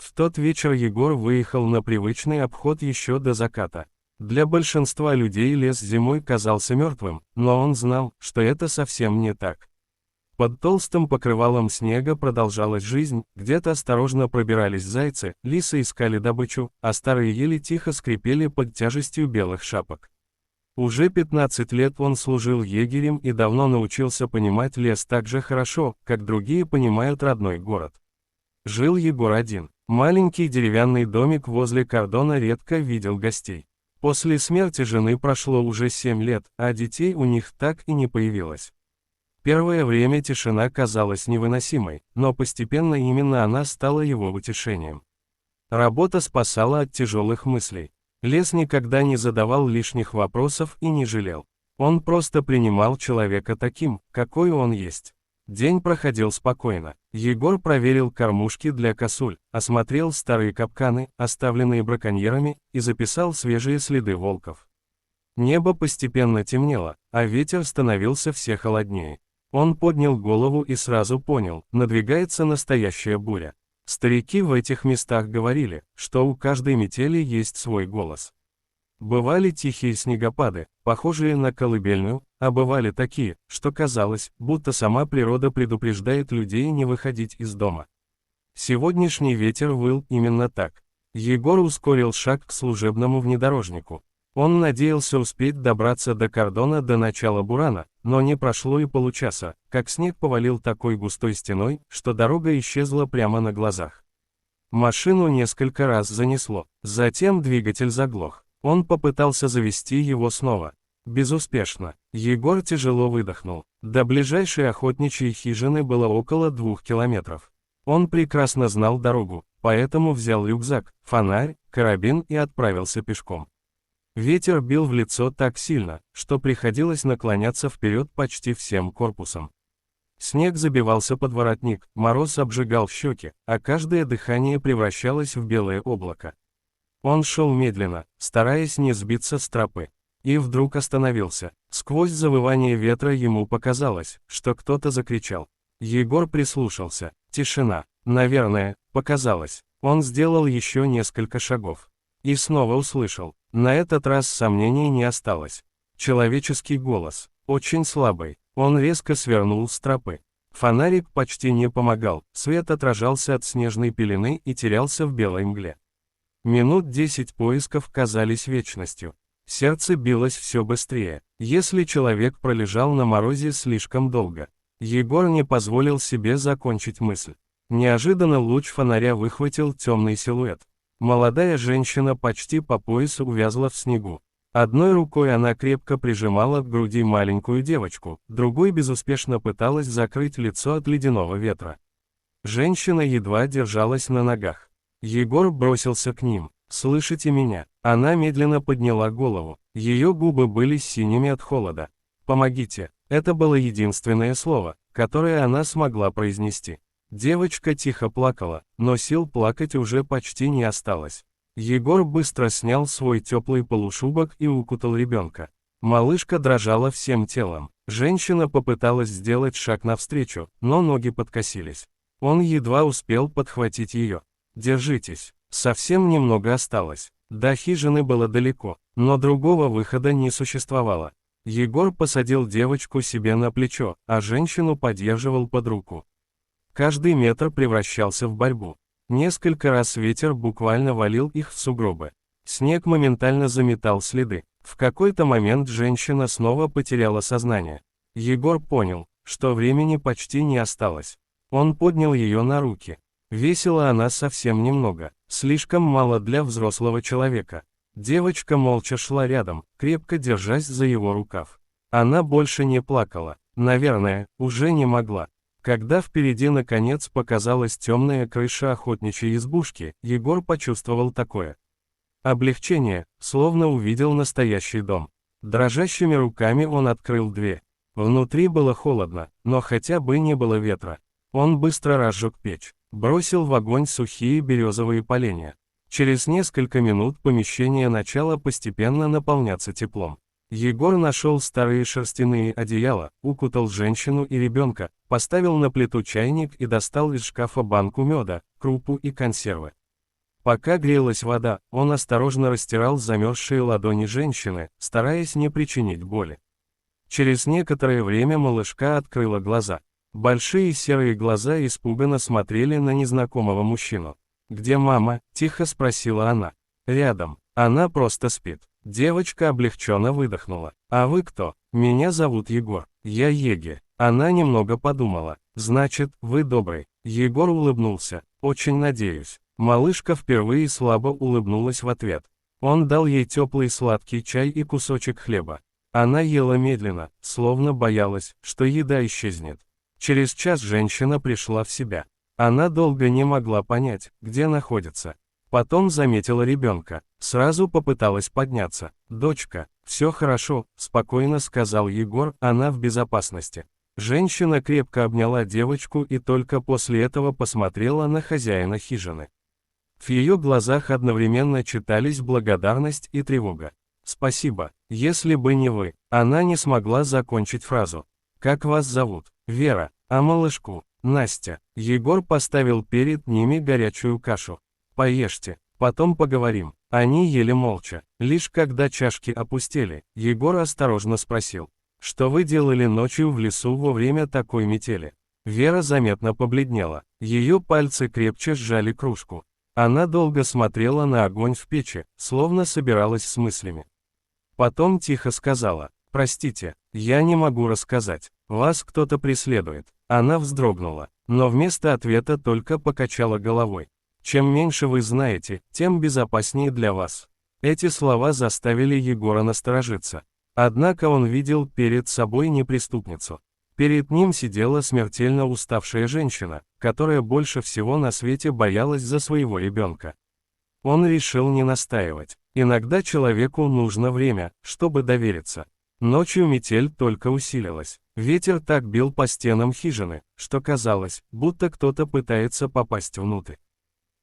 В тот вечер Егор выехал на привычный обход еще до заката. Для большинства людей лес зимой казался мертвым, но он знал, что это совсем не так. Под толстым покрывалом снега продолжалась жизнь, где-то осторожно пробирались зайцы, лисы искали добычу, а старые ели тихо скрипели под тяжестью белых шапок. Уже 15 лет он служил егерем и давно научился понимать лес так же хорошо, как другие понимают родной город. Жил Егор один. Маленький деревянный домик возле кордона редко видел гостей. После смерти жены прошло уже 7 лет, а детей у них так и не появилось. Первое время тишина казалась невыносимой, но постепенно именно она стала его утешением. Работа спасала от тяжелых мыслей. Лес никогда не задавал лишних вопросов и не жалел. Он просто принимал человека таким, какой он есть. День проходил спокойно. Егор проверил кормушки для косуль, осмотрел старые капканы, оставленные браконьерами, и записал свежие следы волков. Небо постепенно темнело, а ветер становился все холоднее. Он поднял голову и сразу понял, надвигается настоящая буря. Старики в этих местах говорили, что у каждой метели есть свой голос. Бывали тихие снегопады, похожие на колыбельную, а бывали такие, что казалось, будто сама природа предупреждает людей не выходить из дома. Сегодняшний ветер выл именно так. Егор ускорил шаг к служебному внедорожнику. Он надеялся успеть добраться до кордона до начала бурана, но не прошло и получаса, как снег повалил такой густой стеной, что дорога исчезла прямо на глазах. Машину несколько раз занесло, затем двигатель заглох. Он попытался завести его снова. Безуспешно. Егор тяжело выдохнул. До ближайшей охотничьей хижины было около 2 километров. Он прекрасно знал дорогу, поэтому взял рюкзак, фонарь, карабин и отправился пешком. Ветер бил в лицо так сильно, что приходилось наклоняться вперед почти всем корпусом. Снег забивался под воротник, мороз обжигал щеки, а каждое дыхание превращалось в белое облако. Он шел медленно, стараясь не сбиться с тропы. И вдруг остановился. Сквозь завывание ветра ему показалось, что кто-то закричал. Егор прислушался. Тишина. Наверное, показалось. Он сделал еще несколько шагов. И снова услышал. На этот раз сомнений не осталось. Человеческий голос. Очень слабый. Он резко свернул с тропы. Фонарик почти не помогал. Свет отражался от снежной пелены и терялся в белой мгле. Минут 10 поисков казались вечностью. Сердце билось все быстрее, если человек пролежал на морозе слишком долго. Егор не позволил себе закончить мысль. Неожиданно луч фонаря выхватил темный силуэт. Молодая женщина почти по пояс увязла в снегу. Одной рукой она крепко прижимала к груди маленькую девочку, другой безуспешно пыталась закрыть лицо от ледяного ветра. Женщина едва держалась на ногах. Егор бросился к ним. «Слышите меня?» Она медленно подняла голову. Ее губы были синими от холода. «Помогите!» Это было единственное слово, которое она смогла произнести. Девочка тихо плакала, но сил плакать уже почти не осталось. Егор быстро снял свой теплый полушубок и укутал ребенка. Малышка дрожала всем телом. Женщина попыталась сделать шаг навстречу, но ноги подкосились. Он едва успел подхватить ее. «Держитесь, совсем немного осталось». До хижины было далеко, но другого выхода не существовало. Егор посадил девочку себе на плечо, а женщину поддерживал под руку. Каждый метр превращался в борьбу. Несколько раз ветер буквально валил их в сугробы. Снег моментально заметал следы. В какой-то момент женщина снова потеряла сознание. Егор понял, что времени почти не осталось. Он поднял ее на руки. Весила она совсем немного, слишком мало для взрослого человека. Девочка молча шла рядом, крепко держась за его рукав. Она больше не плакала, наверное, уже не могла. Когда впереди наконец показалась темная крыша охотничьей избушки, Егор почувствовал такое облегчение, словно увидел настоящий дом. Дрожащими руками он открыл дверь. Внутри было холодно, но хотя бы не было ветра. Он быстро разжег печь. Бросил в огонь сухие березовые поленья. Через несколько минут помещение начало постепенно наполняться теплом. Егор нашел старые шерстяные одеяла, укутал женщину и ребенка, поставил на плиту чайник и достал из шкафа банку меда, крупу и консервы. Пока грелась вода, он осторожно растирал замерзшие ладони женщины, стараясь не причинить боли. Через некоторое время малышка открыла глаза. Большие серые глаза испуганно смотрели на незнакомого мужчину. «Где мама?» – тихо спросила она. «Рядом. Она просто спит». Девочка облегченно выдохнула. «А вы кто?» «Меня зовут Егор. Я Еге». Она немного подумала. «Значит, вы добрый». Егор улыбнулся. «Очень надеюсь». Малышка впервые слабо улыбнулась в ответ. Он дал ей теплый сладкий чай и кусочек хлеба. Она ела медленно, словно боялась, что еда исчезнет. Через час женщина пришла в себя. Она долго не могла понять, где находится. Потом заметила ребенка, сразу попыталась подняться. «Дочка, все хорошо», – спокойно сказал Егор, она в безопасности. Женщина крепко обняла девочку и только после этого посмотрела на хозяина хижины. В ее глазах одновременно читались благодарность и тревога. «Спасибо, если бы не вы». Она не смогла закончить фразу. «Как вас зовут?» «Вера, а малышку?» «Настя». Егор поставил перед ними горячую кашу. «Поешьте, потом поговорим». Они ели молча. Лишь когда чашки опустели, Егор осторожно спросил: «Что вы делали ночью в лесу во время такой метели?» Вера заметно побледнела. Ее пальцы крепче сжали кружку. Она долго смотрела на огонь в печи, словно собиралась с мыслями. Потом тихо сказала: «Простите, я не могу рассказать. Вас кто-то преследует». Она вздрогнула, но вместо ответа только покачала головой. «Чем меньше вы знаете, тем безопаснее для вас». Эти слова заставили Егора насторожиться. Однако он видел перед собой не преступницу. Перед ним сидела смертельно уставшая женщина, которая больше всего на свете боялась за своего ребенка. Он решил не настаивать. Иногда человеку нужно время, чтобы довериться. Ночью метель только усилилась. Ветер так бил по стенам хижины, что казалось, будто кто-то пытается попасть внутрь.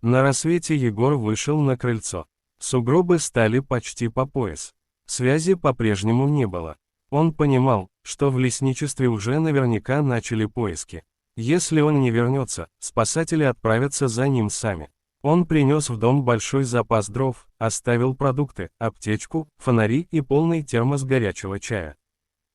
На рассвете Егор вышел на крыльцо. Сугробы стали почти по пояс. Связи по-прежнему не было. Он понимал, что в лесничестве уже наверняка начали поиски. Если он не вернется, спасатели отправятся за ним сами. Он принес в дом большой запас дров, оставил продукты, аптечку, фонари и полный термос горячего чая.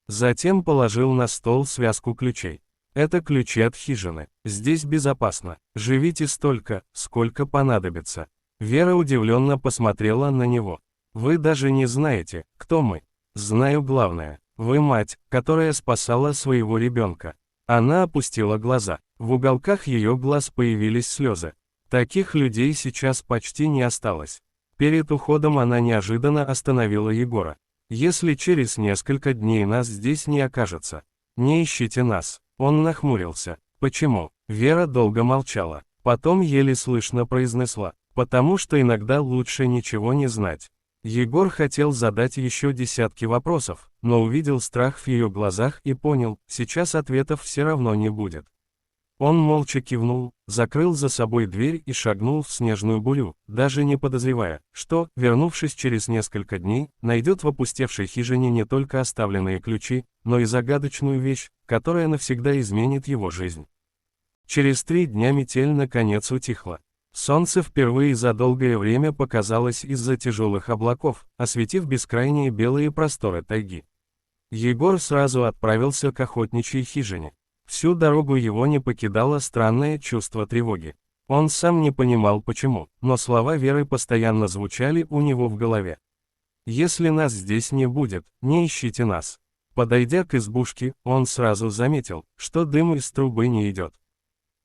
Затем положил на стол связку ключей. Это ключи от хижины. Здесь безопасно. Живите столько, сколько понадобится. Вера удивленно посмотрела на него. Вы даже не знаете, кто мы. Знаю главное. Вы мать, которая спасала своего ребенка. Она опустила глаза. В уголках ее глаз появились слезы. Таких людей сейчас почти не осталось. Перед уходом она неожиданно остановила Егора. Если через несколько дней нас здесь не окажется, не ищите нас. Он нахмурился. Почему? Вера долго молчала. Потом еле слышно произнесла: потому что иногда лучше ничего не знать. Егор хотел задать еще десятки вопросов, но увидел страх в ее глазах и понял, сейчас ответов все равно не будет. Он молча кивнул, закрыл за собой дверь и шагнул в снежную бурю, даже не подозревая, что, вернувшись через несколько дней, найдет в опустевшей хижине не только оставленные ключи, но и загадочную вещь, которая навсегда изменит его жизнь. Через 3 дня метель наконец утихла. Солнце впервые за долгое время показалось из-за тяжелых облаков, осветив бескрайние белые просторы тайги. Егор сразу отправился к охотничьей хижине. Всю дорогу его не покидало странное чувство тревоги. Он сам не понимал почему, но слова Веры постоянно звучали у него в голове. «Если нас здесь не будет, не ищите нас». Подойдя к избушке, он сразу заметил, что дым из трубы не идет.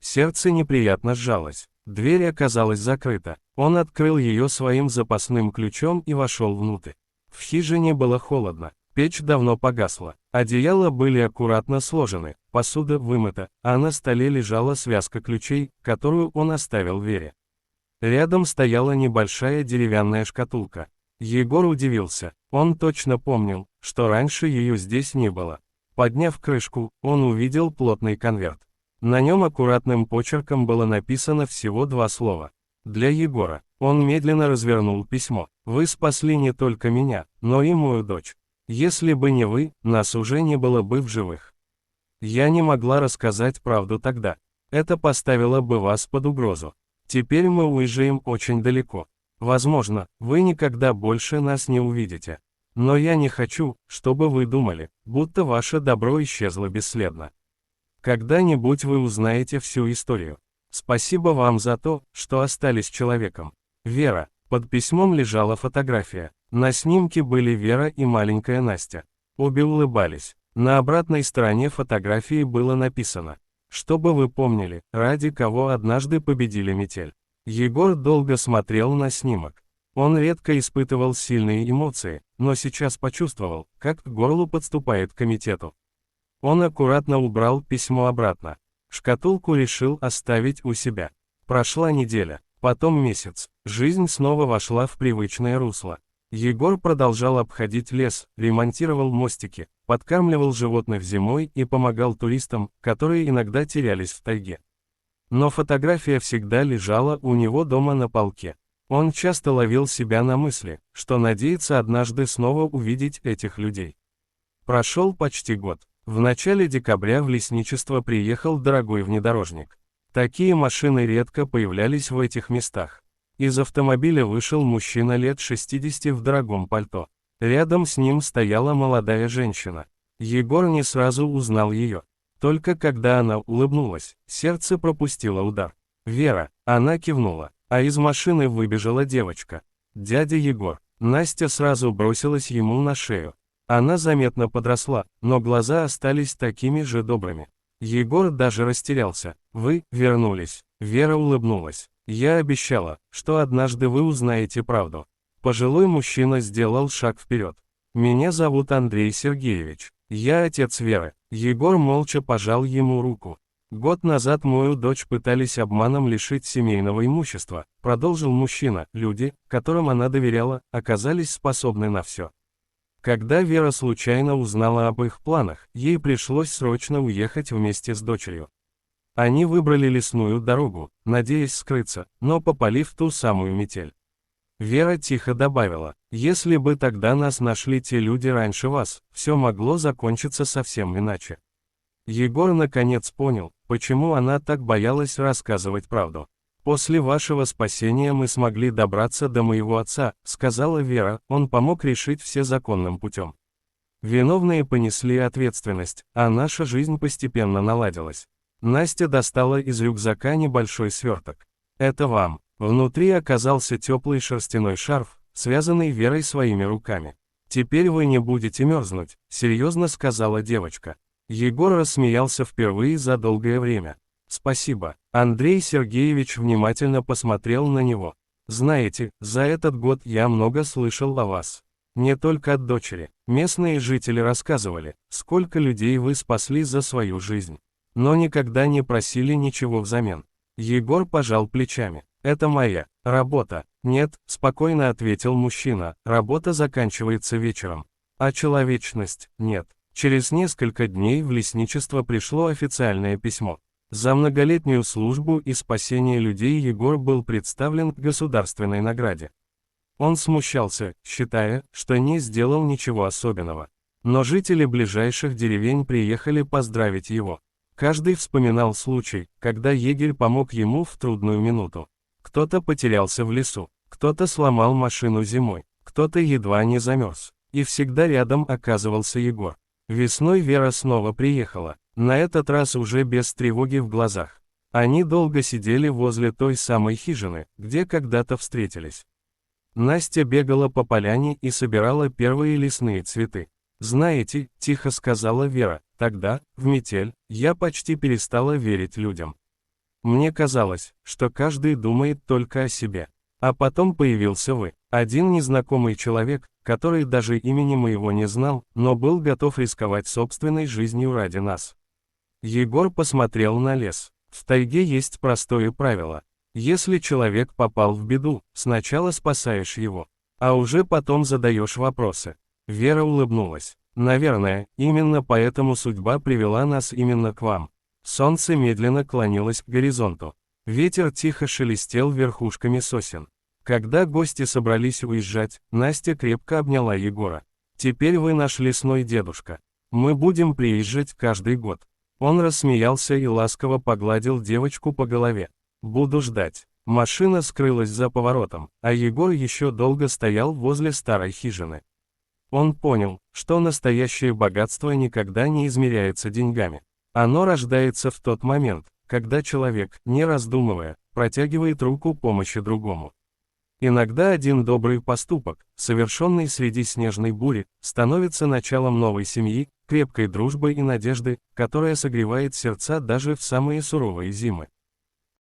Сердце неприятно сжалось. Дверь оказалась закрыта. Он открыл ее своим запасным ключом и вошел внутрь. В хижине было холодно. Печь давно погасла. Одеяла были аккуратно сложены, посуда вымыта, а на столе лежала связка ключей, которую он оставил Вере. Рядом стояла небольшая деревянная шкатулка. Егор удивился. Он точно помнил, что раньше ее здесь не было. Подняв крышку, он увидел плотный конверт. На нем аккуратным почерком было написано всего 2 слова. Для Егора. Он медленно развернул письмо. «Вы спасли не только меня, но и мою дочь. Если бы не вы, нас уже не было бы в живых. Я не могла рассказать правду тогда. Это поставило бы вас под угрозу. Теперь мы уезжаем очень далеко. Возможно, вы никогда больше нас не увидите. Но я не хочу, чтобы вы думали, будто ваше добро исчезло бесследно. Когда-нибудь вы узнаете всю историю. Спасибо вам за то, что остались человеком. Вера. Под письмом лежала фотография. На снимке были Вера и маленькая Настя. Обе улыбались. На обратной стороне фотографии было написано: «Чтобы вы помнили, ради кого однажды победили метель». Егор долго смотрел на снимок. Он редко испытывал сильные эмоции, но сейчас почувствовал, как к горлу подступает к комитету. Он аккуратно убрал письмо обратно. Шкатулку решил оставить у себя. Прошла неделя, потом месяц. Жизнь снова вошла в привычное русло. Егор продолжал обходить лес, ремонтировал мостики, подкармливал животных зимой и помогал туристам, которые иногда терялись в тайге. Но фотография всегда лежала у него дома на полке. Он часто ловил себя на мысли, что надеется однажды снова увидеть этих людей. Прошел почти год. В начале декабря в лесничество приехал дорогой внедорожник. Такие машины редко появлялись в этих местах. Из автомобиля вышел мужчина лет 60 в дорогом пальто. Рядом с ним стояла молодая женщина. Егор не сразу узнал ее. Только когда она улыбнулась, сердце пропустило удар. «Вера», она кивнула, а из машины выбежала девочка. «Дядя Егор». Настя сразу бросилась ему на шею. Она заметно подросла, но глаза остались такими же добрыми. Егор даже растерялся. «Вы вернулись». Вера улыбнулась. «Я обещала, что однажды вы узнаете правду». Пожилой мужчина сделал шаг вперед. «Меня зовут Андрей Сергеевич. Я отец Веры». Егор молча пожал ему руку. «Год назад мою дочь пытались обманом лишить семейного имущества», продолжил мужчина. «Люди, которым она доверяла, оказались способны на все». Когда Вера случайно узнала об их планах, ей пришлось срочно уехать вместе с дочерью. Они выбрали лесную дорогу, надеясь скрыться, но попали в ту самую метель. Вера тихо добавила: «Если бы тогда нас нашли те люди раньше вас, все могло закончиться совсем иначе». Егор наконец понял, почему она так боялась рассказывать правду. «После вашего спасения мы смогли добраться до моего отца», — сказала Вера, «он помог решить все законным путем. Виновные понесли ответственность, а наша жизнь постепенно наладилась». Настя достала из рюкзака небольшой сверток. «Это вам». Внутри оказался теплый шерстяной шарф, связанный Верой своими руками. «Теперь вы не будете мерзнуть», — серьезно сказала девочка. Егор рассмеялся впервые за долгое время. «Спасибо». Андрей Сергеевич внимательно посмотрел на него. «Знаете, за этот год я много слышал о вас. Не только от дочери. Местные жители рассказывали, сколько людей вы спасли за свою жизнь. Но никогда не просили ничего взамен». Егор пожал плечами. «Это моя работа». «Нет», — спокойно ответил мужчина, «работа заканчивается вечером. А человечность — нет». Через несколько дней в лесничество пришло официальное письмо. За многолетнюю службу и спасение людей Егор был представлен к государственной награде. Он смущался, считая, что не сделал ничего особенного. Но жители ближайших деревень приехали поздравить его. Каждый вспоминал случай, когда егерь помог ему в трудную минуту. Кто-то потерялся в лесу, кто-то сломал машину зимой, кто-то едва не замерз. И всегда рядом оказывался Егор. Весной Вера снова приехала, на этот раз уже без тревоги в глазах. Они долго сидели возле той самой хижины, где когда-то встретились. Настя бегала по поляне и собирала первые лесные цветы. «Знаете», — тихо сказала Вера, — «тогда, в метель, я почти перестала верить людям. Мне казалось, что каждый думает только о себе. А потом появился вы, один незнакомый человек, который даже имени моего не знал, но был готов рисковать собственной жизнью ради нас». Егор посмотрел на лес. В тайге есть простое правило. Если человек попал в беду, сначала спасаешь его, а уже потом задаешь вопросы. Вера улыбнулась. «Наверное, именно поэтому судьба привела нас именно к вам». Солнце медленно клонилось к горизонту. Ветер тихо шелестел верхушками сосен. Когда гости собрались уезжать, Настя крепко обняла Егора. «Теперь вы наш лесной дедушка. Мы будем приезжать каждый год». Он рассмеялся и ласково погладил девочку по голове. «Буду ждать». Машина скрылась за поворотом, а Егор еще долго стоял возле старой хижины. Он понял, что настоящее богатство никогда не измеряется деньгами. Оно рождается в тот момент, когда человек, не раздумывая, протягивает руку помощи другому. Иногда один добрый поступок, совершенный среди снежной бури, становится началом новой семьи, крепкой дружбы и надежды, которая согревает сердца даже в самые суровые зимы.